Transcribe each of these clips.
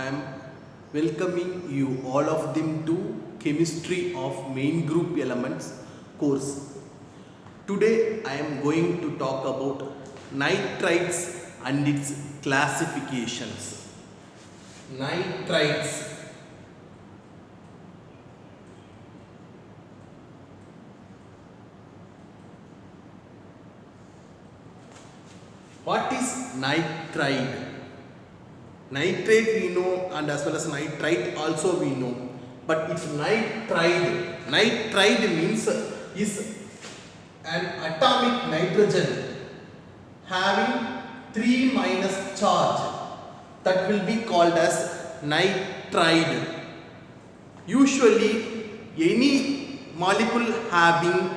I am welcoming you all of them to Chemistry of Main Group Elements course. Today I am going to talk about nitrites and its classifications. Nitrites. What is nitride? Nitrate we know, and as well as nitrite also we know, but it's nitride. Nitride means is an atomic nitrogen having 3 minus charge, that will be called as nitride. Usually any molecule having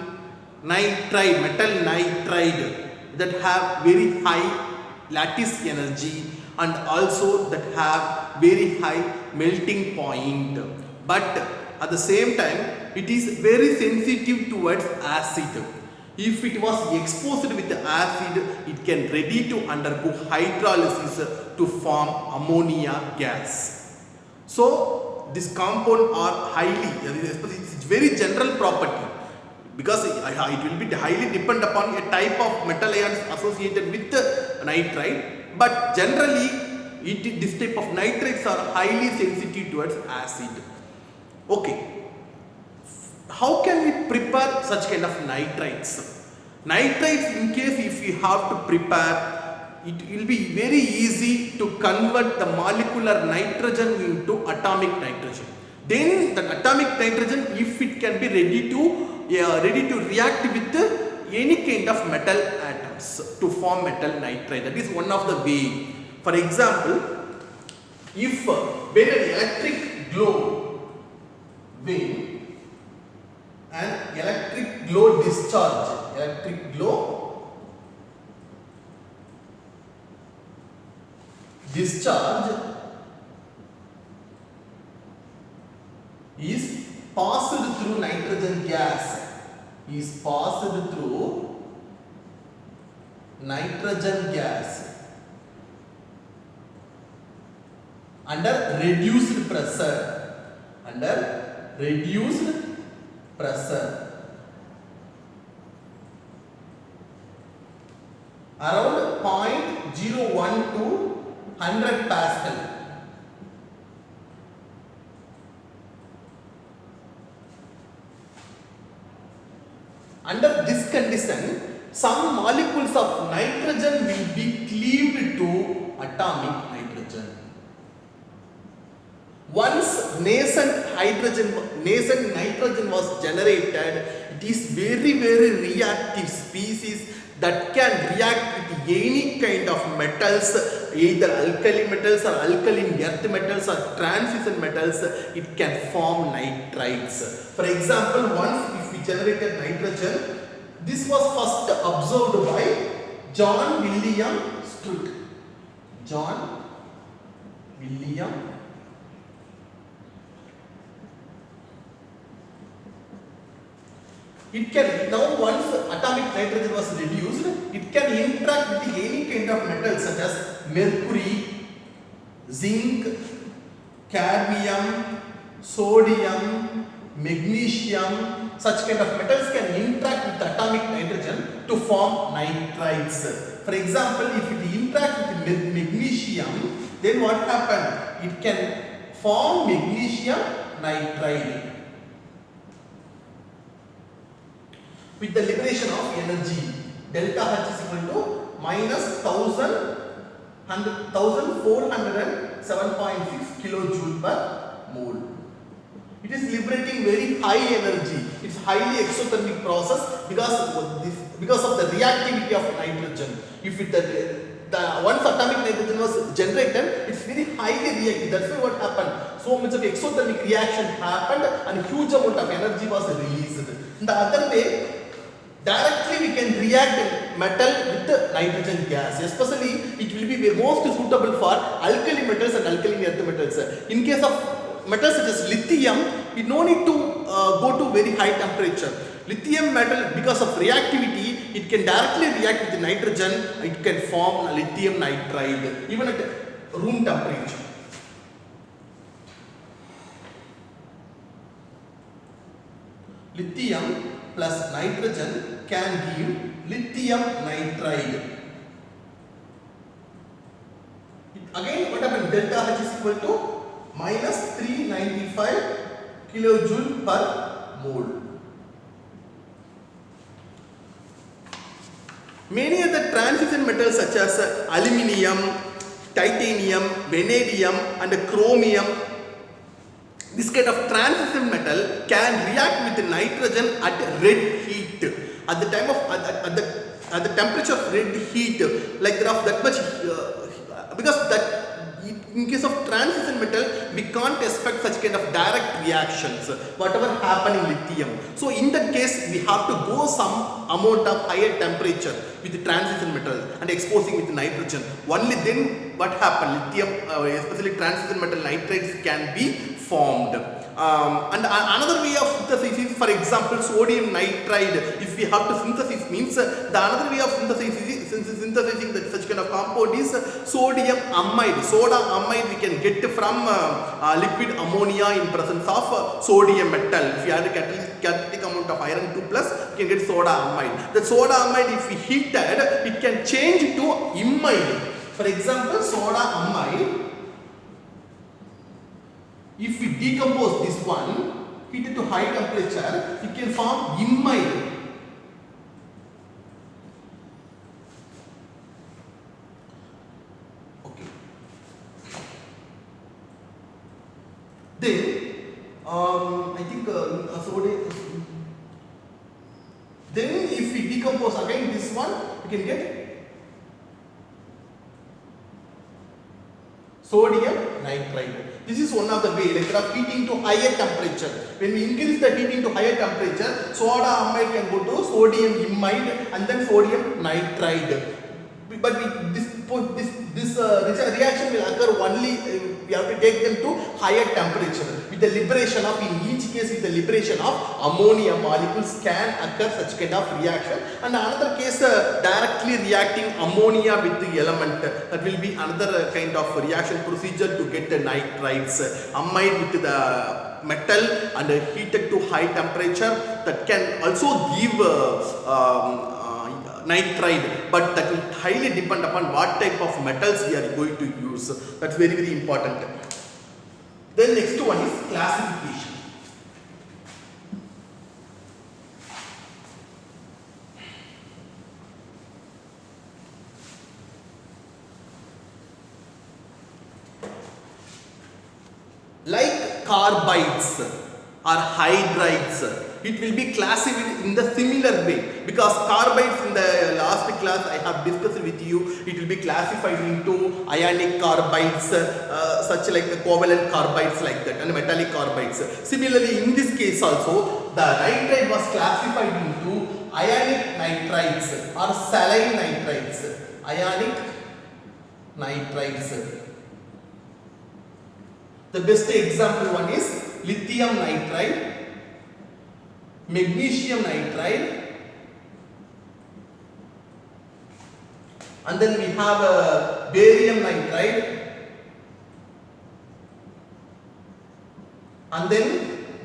nitride, metal nitride, that have very high lattice energy and also that have very high melting point, but at the same time it is very sensitive towards acid. If it was exposed with acid, it can ready to undergo hydrolysis to form ammonia gas. So this compound are highly, it's very general property, because it will be highly depend upon a type of metal ions associated with nitride, but generally this type of nitrites are highly sensitive towards acid. Okay, how can we prepare such kind of nitrites? Nitrites, in case if we have to prepare, it will be very easy to convert the molecular nitrogen into atomic nitrogen. Then the atomic nitrogen, if it can be ready to react with any kind of metal atoms to form metal nitride. That is one of the way. For example, if when an electric glow, when an electric glow discharge is passed through nitrogen gas, under reduced pressure around 0.01 to 100 Pascal. Under this condition, some molecules of nitrogen will be cleaved to atomic nitrogen. Once nascent nitrogen was generated, it is very reactive species that can react with any kind of metals, either alkali metals or alkaline earth metals or transition metals. It can form nitrites. For example, once if we generated nitrogen, this was first observed by John William Strutt. It can, now once atomic nitrogen was reduced, it can interact with any kind of metals such as mercury, zinc, cadmium, sodium, magnesium. Such kind of metals can interact with atomic nitrogen to form nitrites. For example, if it interacts with magnesium, then what happens? It can form magnesium nitride. With the liberation of energy, delta H is equal to minus 1407.6 kilojoule per mole. It is liberating very high energy. It's highly exothermic process because of the reactivity of nitrogen. If once atomic nitrogen was generated, it's very highly reactive. That's why what happened? So much of exothermic reaction happened and huge amount of energy was released. In the other way, directly we can react metal with nitrogen gas. Especially it will be most suitable for alkali metals and alkaline earth metals. In case of metals such as lithium, we no need to go to very high temperature. Lithium metal, because of reactivity, it can directly react with the nitrogen. It can form lithium nitride even at room temperature. lithium plus nitrogen can give lithium nitride. Again, what happened? Delta H is equal to minus 395 kilojoule per mole. Many other transition metals such as aluminium, titanium, vanadium and chromium, this kind of transition metal can react with nitrogen at red heat. At the time of at the temperature of red heat, like there of that much because that in case of transition metal we can't expect such kind of direct reactions whatever happen in lithium. So in that case we have to go some amount of higher temperature with the transition metal and exposing with nitrogen. Only then what happen, lithium especially transition metal nitrides can be formed. And another way of synthesis is, for example, sodium nitride. If we have to synthesis means the another way of synthesizing that such kind of compound is sodium amide. Soda amide we can get from liquid ammonia in presence of sodium metal. If you add a catalytic amount of iron 2 plus, you can get soda amide. The soda amide, if we heated, it can change to imide. For example, soda amide, if we decompose this one, heat it to high temperature, it can form imide. Okay. Then, I think then if we decompose again this one, we can get sodium nitride. This is one of the way, like of heating to higher temperature. When we increase the heating to higher temperature, soda amide can go to sodium imide and then sodium nitride. But this reaction will occur only we have to take them to higher temperature. With the liberation of, in each case with the liberation of ammonia molecules can occur such kind of reaction. And another case directly reacting ammonia with the element, that will be another kind of reaction procedure to get the nitrides. Amide with the metal and heated to high temperature, that can also give nitride, but that will highly depend upon what type of metals we are going to use. That's very, very important. Then next one is classification. Like carbides or hydrides, it will be classified in the similar way, because carbides in the last class I have discussed with you, it will be classified into ionic carbides, such like the covalent carbides like that, and metallic carbides. Similarly, in this case also, the nitride was classified into ionic nitrides or saline nitrides. Ionic nitrides. The best example one is lithium nitride, magnesium nitride, and then we have barium nitride, and then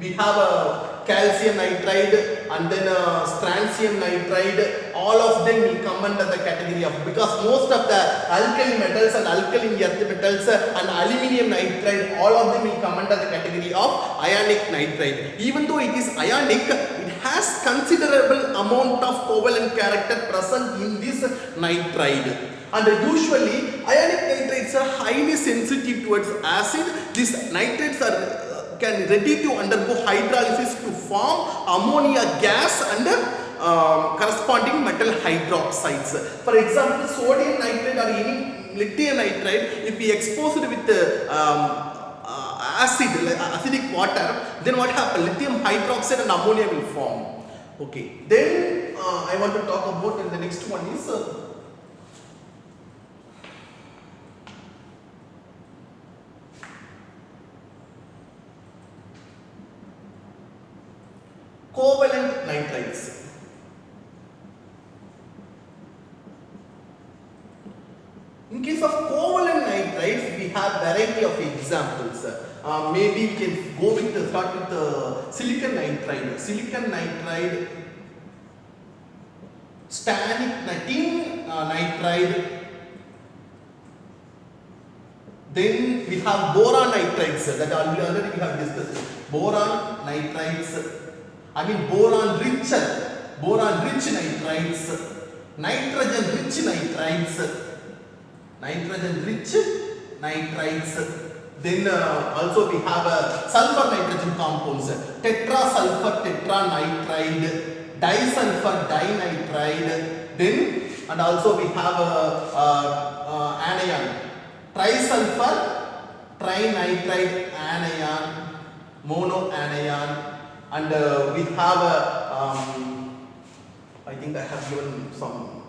we have calcium nitride, and then strontium nitride. All of them will come under the category of, because most of the alkali metals and alkaline earth metals and aluminium nitride, all of them will come under the category of ionic nitride. Even though it is ionic, it has considerable amount of covalent character present in this nitride. And usually ionic nitrides are highly sensitive towards acid. These nitrates are can ready to undergo hydrolysis to form ammonia gas and corresponding metal hydroxides. For example, sodium nitride or any lithium nitride, if we expose it with acidic water, then what happens? Lithium hydroxide and ammonia will form. Okay. Then I want to talk about, and the next one is covalent nitrides. In case of covalent nitrides, we have variety of examples. maybe we can go with start with silicon nitride. Silicon nitride, tin nitride. Then we have boron nitrides that already we have discussed. Boron nitrides. I mean boron rich nitrides. Nitrogen rich nitrides. Then also we have sulfur nitrogen compounds, tetrasulfur tetranitride, disulfur dinitride. Then and also we have anion, trisulfur trinitride anion, monoanion, and we have I think I have given some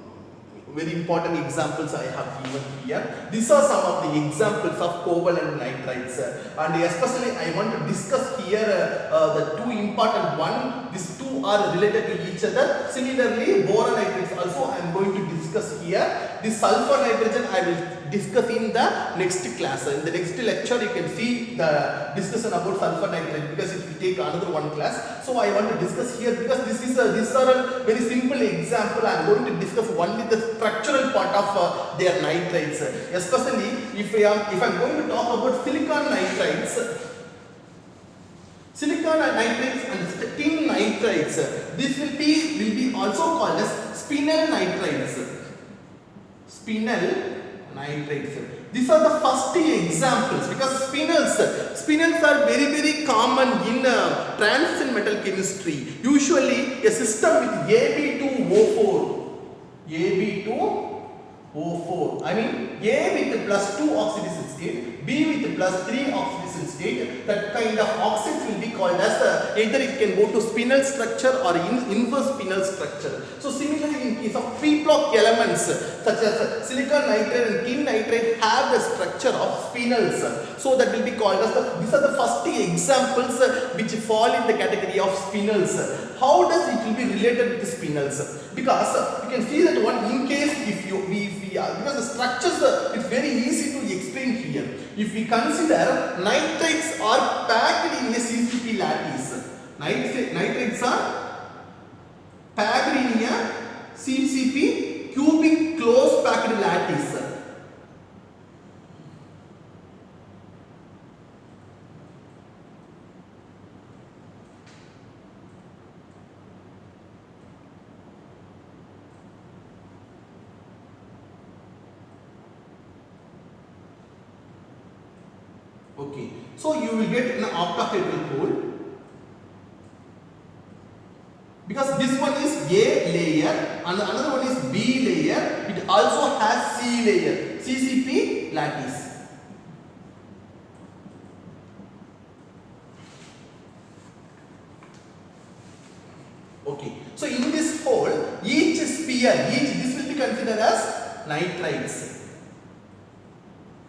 very important examples I have given here. These are some of the examples of covalent nitrides, and especially I want to discuss here the two important one. These two are related to each other. Similarly, boron nitrides also I am going to discuss here. This sulfur nitrogen I will discuss in the next class. In the next lecture you can see the discussion about sulfur nitride, because it will take another one class. So I want to discuss here because these are a very simple example. I am going to discuss only the structural part of their nitrides. Especially if I am going to talk about silicon nitrides. Silicon nitrides and tin nitrides. This will be also called as spinel nitrides. Spinel nitrides. These are the first examples, because spinels are very common in transition metal chemistry. Usually a system with Ab2O4. I mean A with plus 2 oxidation state, B with plus 3 oxidation state. That kind of oxides will be called as either it can go to spinel structure or inverse spinel structure. So similarly in case of p-block elements such as silicon nitride and tin nitride have the structure of spinels. So that will be called as these are the first examples which fall in the category of spinels. How does it will be related with spinels? Because you can see that one in case because the structures it's very easy to explain here. If we consider nitrides are packed in a CCP lattice. Nitrides are packed in a CCP cubic close packed lattice. Okay, so you will get an octahedral hole, because this one is A layer and another one is B layer. It also has C layer, CCP lattice. Okay, so in this hole, each sphere, this will be considered as nitrides.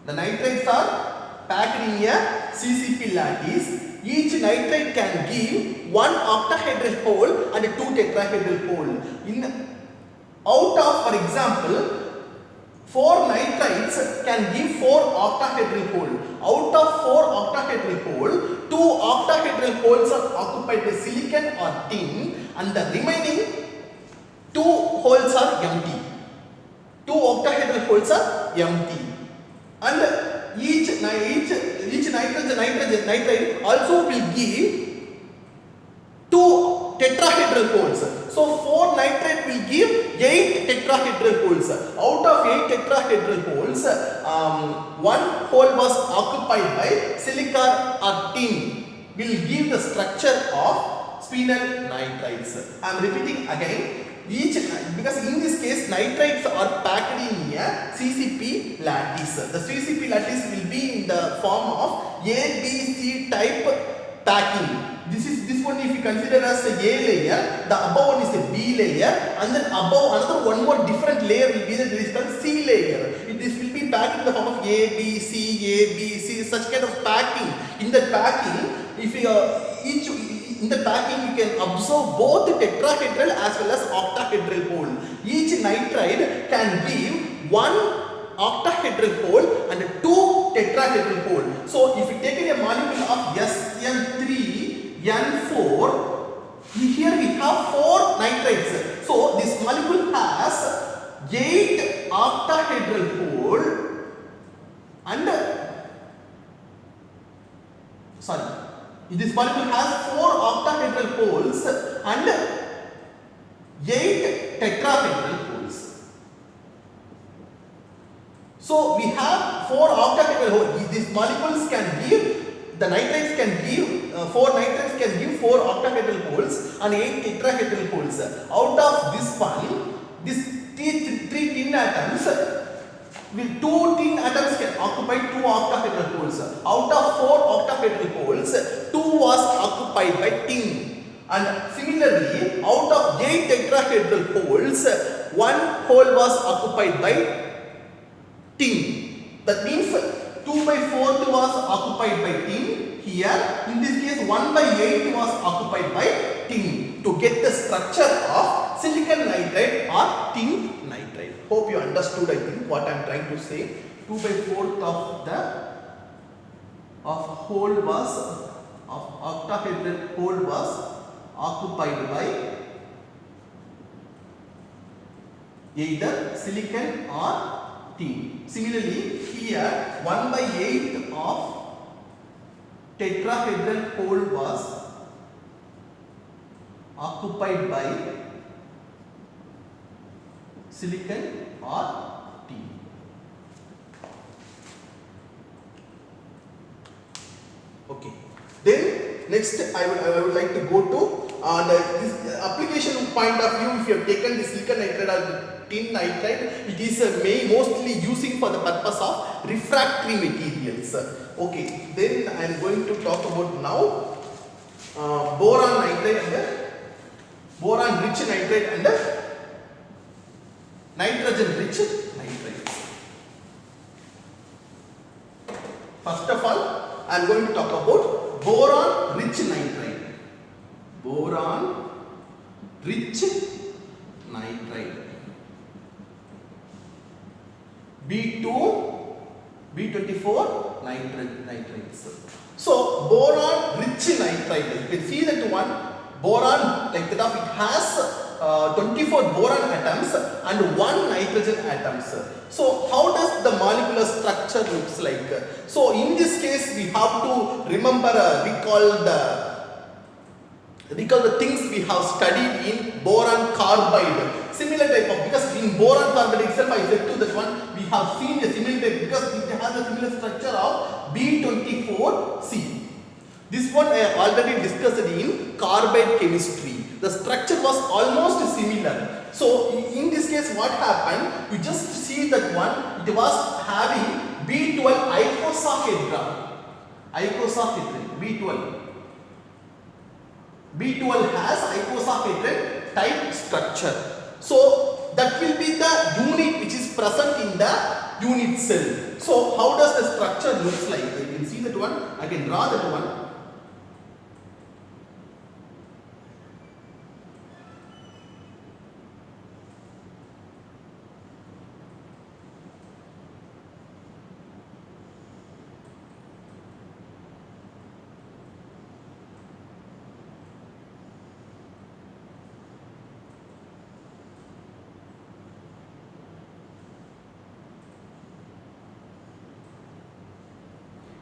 The nitrides are packed in a CCP lattice. Each nitride can give one octahedral hole and two tetrahedral hole. Out of, for example, 4 nitrides can give 4 octahedral hole. Out of 4 octahedral hole, 2 octahedral holes are occupied by silicon or tin, and the remaining 2 holes are empty. 2 octahedral holes are empty. And each nitride also will give 2 tetrahedral holes. So 4 nitride will give 8 tetrahedral holes. Out of 8 tetrahedral holes, 1 hole was occupied by silica or tin, will give the structure of spinel nitrides. I am repeating again. Because in this case nitrides are packed in a CCP lattice. The CCP lattice will be in the form of ABC type packing. This one if you consider as a A layer, the above one is a B layer, and then above another one more different layer will be the called C layer. This will be packed in the form of ABC, such kind of packing. In the packing, if you in the packing you can observe both tetrahedral as well as octahedral hole. Each nitride can give 1 octahedral hole and 2 tetrahedral pole. So if you take a molecule of SN3N4, here we have 4 nitrides. So this molecule has 8 octahedral pole and this molecule has 4 octahedral poles and 8 tetrahedral poles. So we have 4 octahedral poles. These molecules can give, the nitrides can give, 4 nitrides can give 4 octahedral poles and 8 tetrahedral poles. Out of this one, this 3 tin atoms, with 2 tin atoms can occupy 2 octahedral poles. Out of 4 octahedral poles, 2 was occupied by tin. And similarly, out of 8 tetrahedral poles, 1 hole was occupied by tin. That means 2/4 was occupied by tin. Here, in this case, 1/8 was occupied by tin to get the structure of silicon nitride or tin nitride. Hope you understood, I think, what I am trying to say. 2/4 of the hole was, of octahedral hole was occupied by either silicon or tin. Similarly, here 1/8 of tetrahedral hole was occupied by silicon or tin. Okay. Then next I would like to go to this application point of view. If you have taken the silicon nitride or tin nitride, it is mostly using for the purpose of refractory materials. Okay, then I am going to talk about now boron nitride and boron rich nitride and nitrogen rich nitrides. First of all, I am going to talk about boron rich nitride. Boron rich nitride. B2, B24 nitrides. So boron rich nitride, you can see that one boron like that of it has 24 boron atoms and 1 nitrogen atoms. So how does the molecular structure looks like? So in this case we have to remember, recall the things we have studied in boron carbide. Similar type of, because in boron carbide itself I said to that one, we have seen a similar type because it has a similar structure of B24C. This one I already discussed in carbide chemistry. The structure was almost similar. So in this case what happened, you just see that one, it was having B12 icosahedra. Icosahedron, B12. B12 has icosahedron type structure. So that will be the unit which is present in the unit cell. So how does the structure looks like? You can see that one. I can draw that one.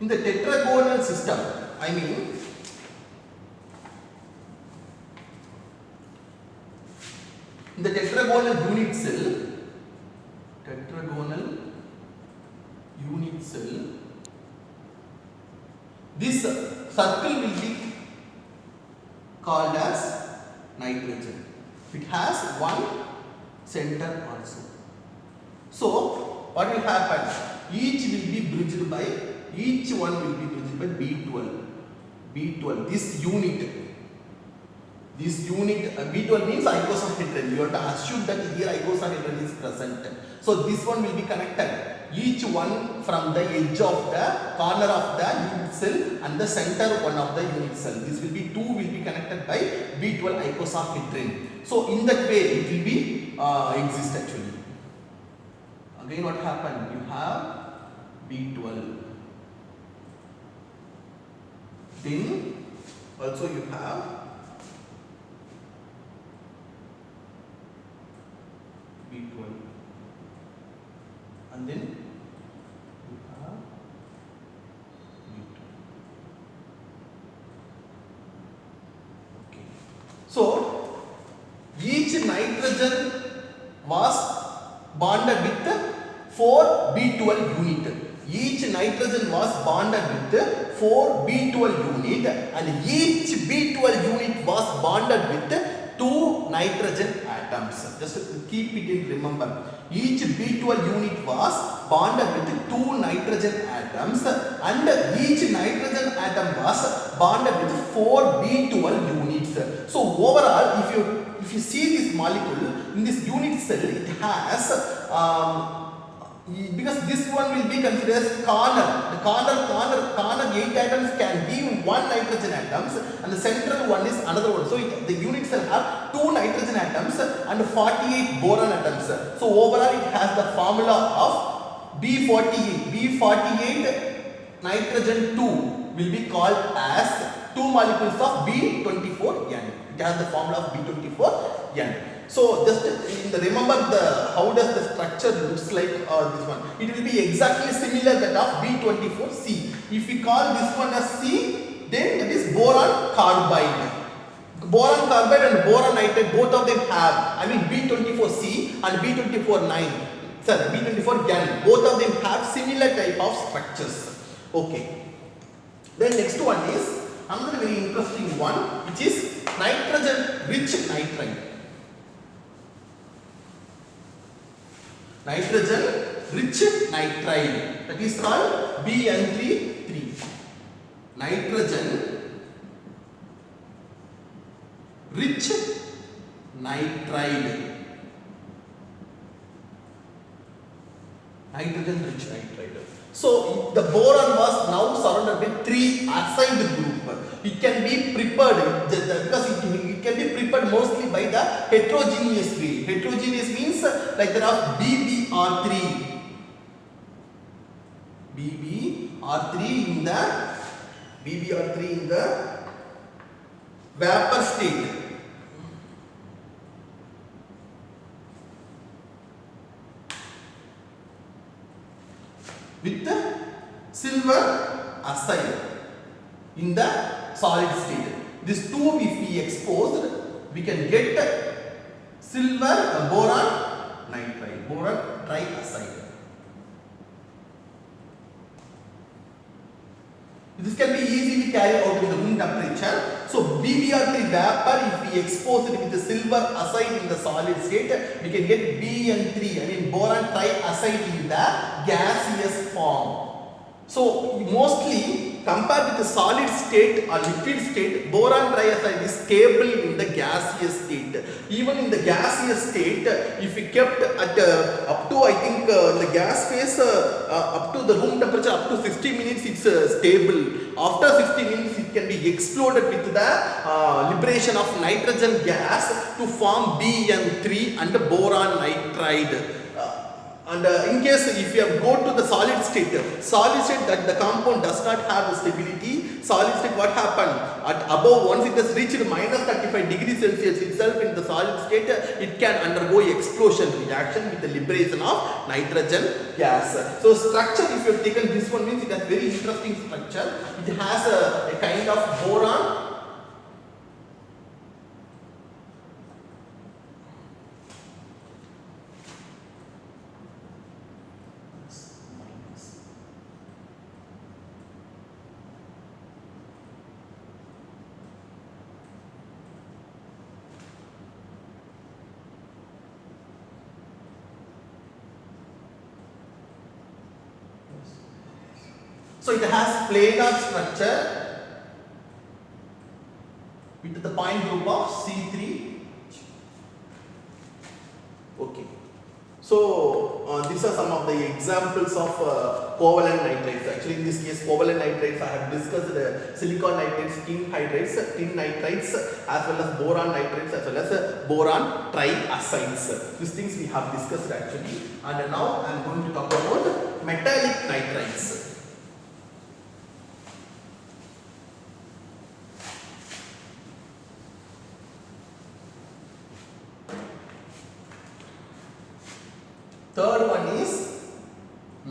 In the tetragonal system, I mean, in the tetragonal unit cell, this circle will be called as nitrogen. It has one center also. So what will happen? Each one will be bridged by B12. This unit, B12 means icosahedron. You have to assume that here icosahedron is present. So this one will be connected, each one from the edge of the corner of the unit cell and the center one of the unit cell. This will be two will be connected by B12 icosahedron. So in that way it will be exist actually. Again what happened? You have B12. Then also you have B12, and then you have B2. Okay. So each nitrogen was bonded with 4 B12 unit. Each nitrogen was bonded with 4 B12 unit, and each B12 unit was bonded with 2 nitrogen atoms. Just keep it in remember. Each B12 unit was bonded with 2 nitrogen atoms, and each nitrogen atom was bonded with 4 B12 units. So overall, if you see this molecule in this unit cell, it has because this one will be considered as corner. The corner 8 atoms can give 1 nitrogen atoms, and the central one is another one. So the unit cell have 2 nitrogen atoms and 48 boron atoms. So overall it has the formula of B48. B48 nitrogen 2 will be called as 2 molecules of B24N. It has the formula of B24N. So just remember how does the structure looks like this one. It will be exactly similar that of B24C. If we call this one as C, then that is boron carbide. Boron carbide and boron nitride, both of them have, B24C and B24N. B24N. Both of them have similar type of structures. Okay. Then next one is another very interesting one, which is nitrogen rich nitride. Nitrogen rich nitride, that is called BN3. Nitrogen rich nitride. Nitrogen rich nitride. So the boron was now surrounded with 3 acyl group. It can be prepared because it can be prepared mostly by the heterogeneous way. Heterogeneous means like there are BBr3. BBr3 in the vapor state. With the silver acyl in the solid state. These two if we exposed, we can get silver boron nitride, boron triacyl. This can be easily carried out with the room temperature. So BBr3 vapor, if we expose it with the silver acyl in the solid state, we can get BN3, boron triacyl in the gaseous form. So mostly compared with the solid state or liquid state, boron triacyl is stable in the gaseous state. Even in the gaseous state, if we kept at up to in the gas phase up to the room temperature up to 60 minutes, it's stable. After 60 minutes, it can be exploded with the liberation of nitrogen gas to form BN3 and boron nitride. And in case if you have go to the solid state that the compound does not have the stability, solid state what happened? At above, once it has reached minus 35 degrees Celsius itself in the solid state, it can undergo explosion reaction with the liberation of nitrogen gas. So structure, if you have taken this one, means it has very interesting structure. It has a kind of boron. So it has planar structure with the point group of C3. Okay. So these are some of the examples of covalent nitrates. Actually, in this case, covalent nitrates I have discussed silicon nitrates, tin hydrates, tin nitrites, as well as boron nitrates, as well as boron triacyls. These things we have discussed actually. And now I am going to talk about metallic nitrites.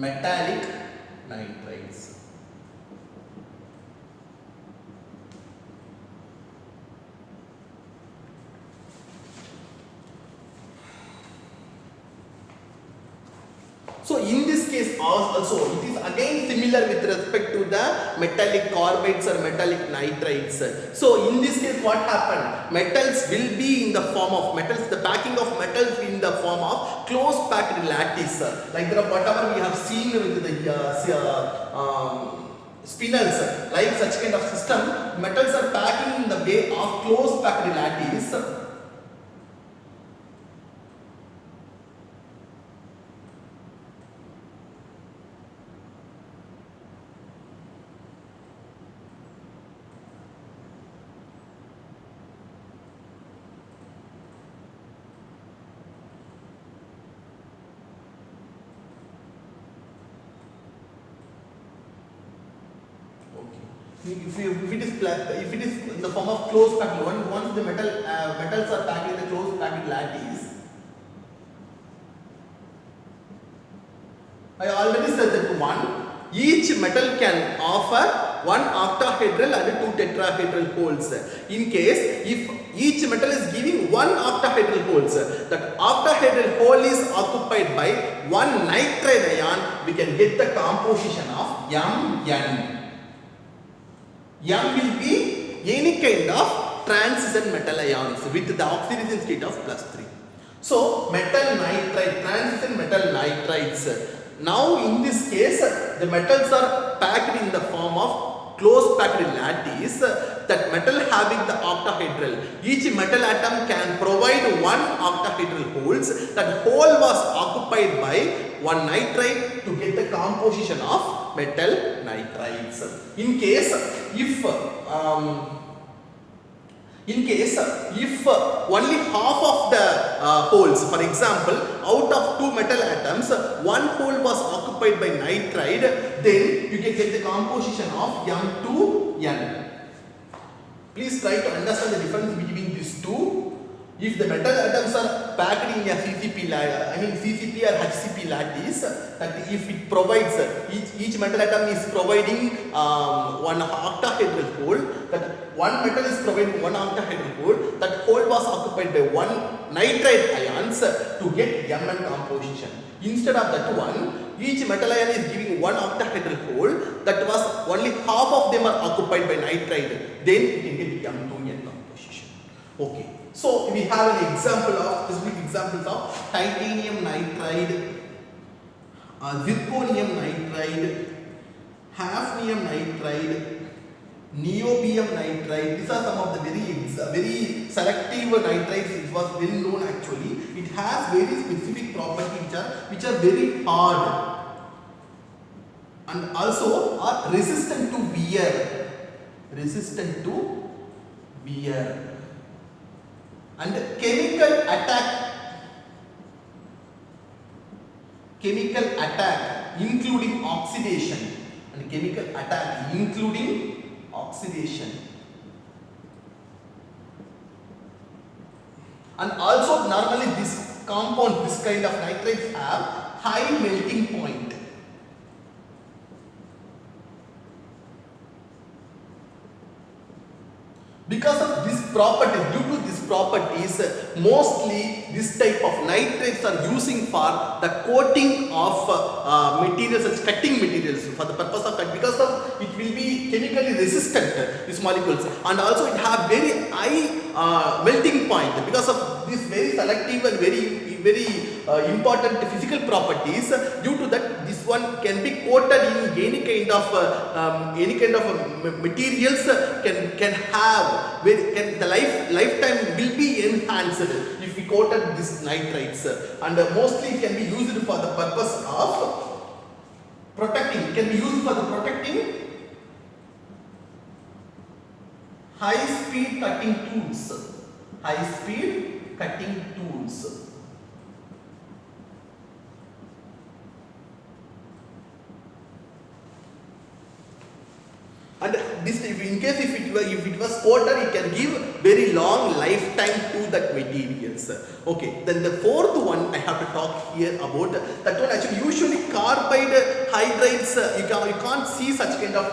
metallic nitrides. So in this case also it is again similar with respect to the metallic carbides or metallic nitrides. So in this case what happened? Metals will be in the form of metals, the packing of metals in the form of close packed lattice. Like whatever we have seen with the spinels, like such kind of system, metals are packing in the way of close packed lattice. If it is in the form of closed packed, once the metals are packed in the closed packed lattice, I already said that each metal can offer one octahedral and two tetrahedral holes. In case if each metal is giving one octahedral holes, that octahedral hole is occupied by one nitride ion, we can get the composition of Mn. M will be any kind of transition metal ions with the oxidation state of +3. So metal nitride, transition metal nitrides. Now in this case the metals are packed in the form of close packed lattice, that metal having the octahedral. Each metal atom can provide one octahedral holes. That hole was occupied by one nitride to get the composition of metal nitrides. In case if only half of the holes, for example, out of two metal atoms, one hole was occupied by nitride, then you can get the composition of M2N. Please try to understand the difference between these two. If the metal atoms are packed in a CCP or HCP lattice, that if it provides, each metal atom is providing one octahedral hole, that one metal is providing one octahedral hole, that hole was occupied by one nitride ions to get Mn composition. Instead of that one, each metal ion is giving one octahedral hole, that was only half of them are occupied by nitride, then you can get M2N composition. Okay. So we have an example of specific examples of titanium nitride, zirconium nitride, hafnium nitride, niobium nitride. These are some of the very selective nitrides. It was well known actually. It has very specific properties which are very hard and also are resistant to wear. Resistant to wear. And chemical attack including oxidation, and chemical attack including oxidation, and also normally this compound, this kind of nitrates have high melting point. Because of this property, due to these properties, mostly this type of nitrates are using for the coating of materials, as cutting materials, for the purpose of cut, because of it will be chemically resistant, these molecules, and also it have very high melting point because of this very selective and very important physical properties. Due to that, this one can be coated in any kind of materials, can have the lifetime will be enhanced if we coated these nitrites, and mostly it can be used for the purpose of protecting. It can be used for the protecting high speed cutting tools. High speed cutting tools. And this, in case if it if it was coated, it can give very long lifetime to that materials. Okay, then the fourth one I have to talk here about that one. Actually, usually carbide hydrides, you can't see such kind of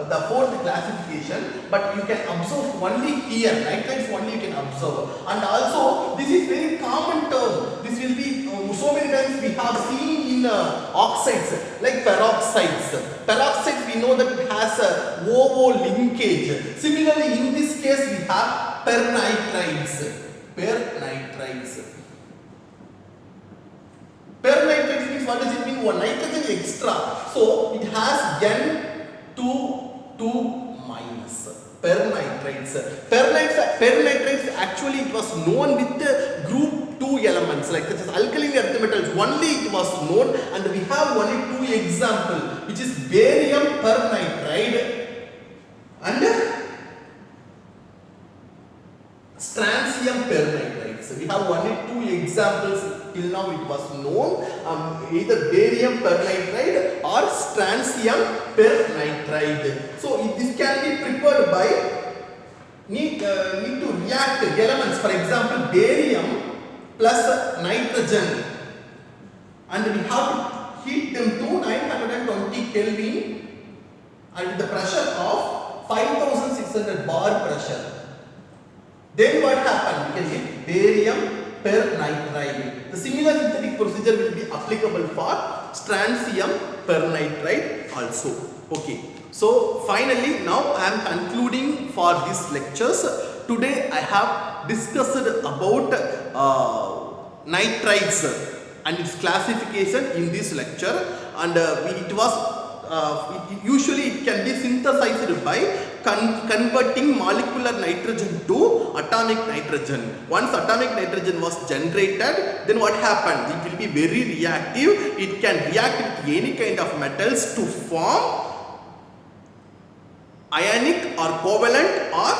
the fourth classification, but you can observe only here. Nitrides only you can observe, and also this is very common term. This will be so many times we have seen in oxides like peroxides. Peroxides, we know that it has a OO linkage. Similarly, in this case we have pernitrides. Pernitrides. Pernitrides means, what does it mean? One nitrogen extra. So it has N2 minus. Pernitrides. Pernitrides actually it was known with group 2 elements like such as alkaline earth metals. Only it was known, and we have only 2 examples, which is barium pernitride and strontium pernitride. So we have only 2 examples till now it was known, either barium pernitride or strontium pernitride. So this can be prepared by need to react elements. For example, barium plus nitrogen, and we have to heat them to 920 Kelvin and with the pressure of 5600 bar pressure. Then what happened? We can get barium pernitride. The similar synthetic procedure will be applicable for strontium pernitride also. Okay. So finally, now I am concluding for these lectures. Today I have discussed about nitrides and its classification in this lecture, and usually it can be synthesized by converting molecular nitrogen to atomic nitrogen. Once atomic nitrogen was generated, then what happened? It will be very reactive. It can react with any kind of metals to form ionic or covalent or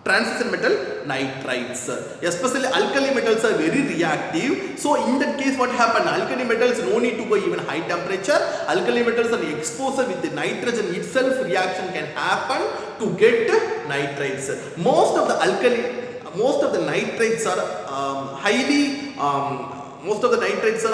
transition metal nitrides. Especially alkali metals are very reactive. So in that case, what happened? Alkali metals no need to go even high temperature. Alkali metals are exposed with the nitrogen itself. Reaction can happen to get nitrides. Most of the nitrides are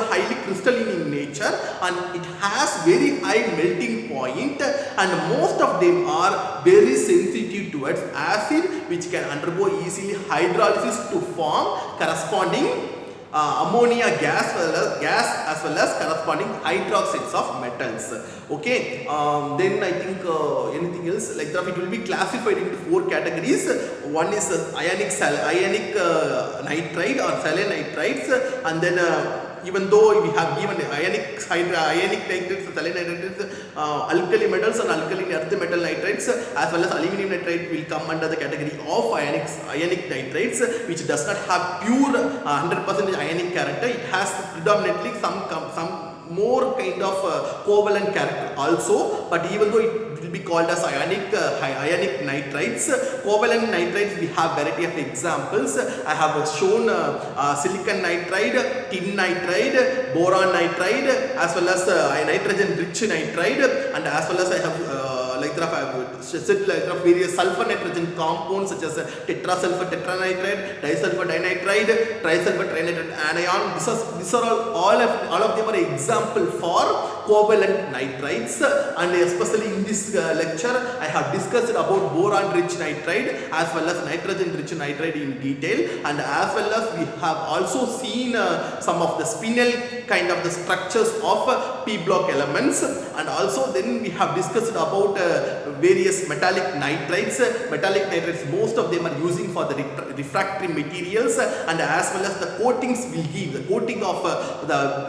highly crystalline in nature, and it has very high melting point, and most of them are very sensitive towards acid, which can undergo easily hydrolysis to form corresponding ammonia gas as well as corresponding hydroxides of metals. Okay, then I think anything else like that, it will be classified into 4 categories. One is ionic nitride or selenitrides, and then even though we have given ionic nitrates, selenitrides, alkali metals and alkaline earth metal nitrides, as well as aluminum nitride will come under the category of ionic nitrates, which does not have pure 100% ionic character. It has predominantly some more kind of covalent character also, but even though it will be called as ionic nitrides, covalent nitrides we have variety of examples. I have shown silicon nitride, tin nitride, boron nitride, as well as nitrogen rich nitride, and as well as I have various sulfur nitrogen compounds such as tetrasulfur tetranitride, disulfur dinitride, trisulfur trinitride anion. These are all of them are example for covalent nitrides, and especially in this lecture I have discussed about boron rich nitride as well as nitrogen rich nitride in detail, and as well as we have also seen some of the spinel kind of the structures of p block elements, and also then we have discussed about various metallic nitrides. Metallic nitrides, most of them are using for the refractory materials, and as well as the coatings will give the coating of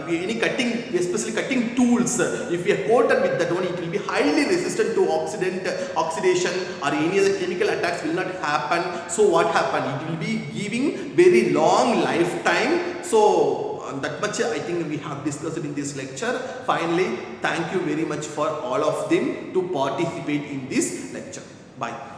any cutting, especially cutting tools. If we are coated with that one, it will be highly resistant to oxidation or any other chemical attacks will not happen. So what happened? It will be giving very long lifetime. So that much I think we have discussed in this lecture. Finally, thank you very much for all of them to participate in this lecture. Bye.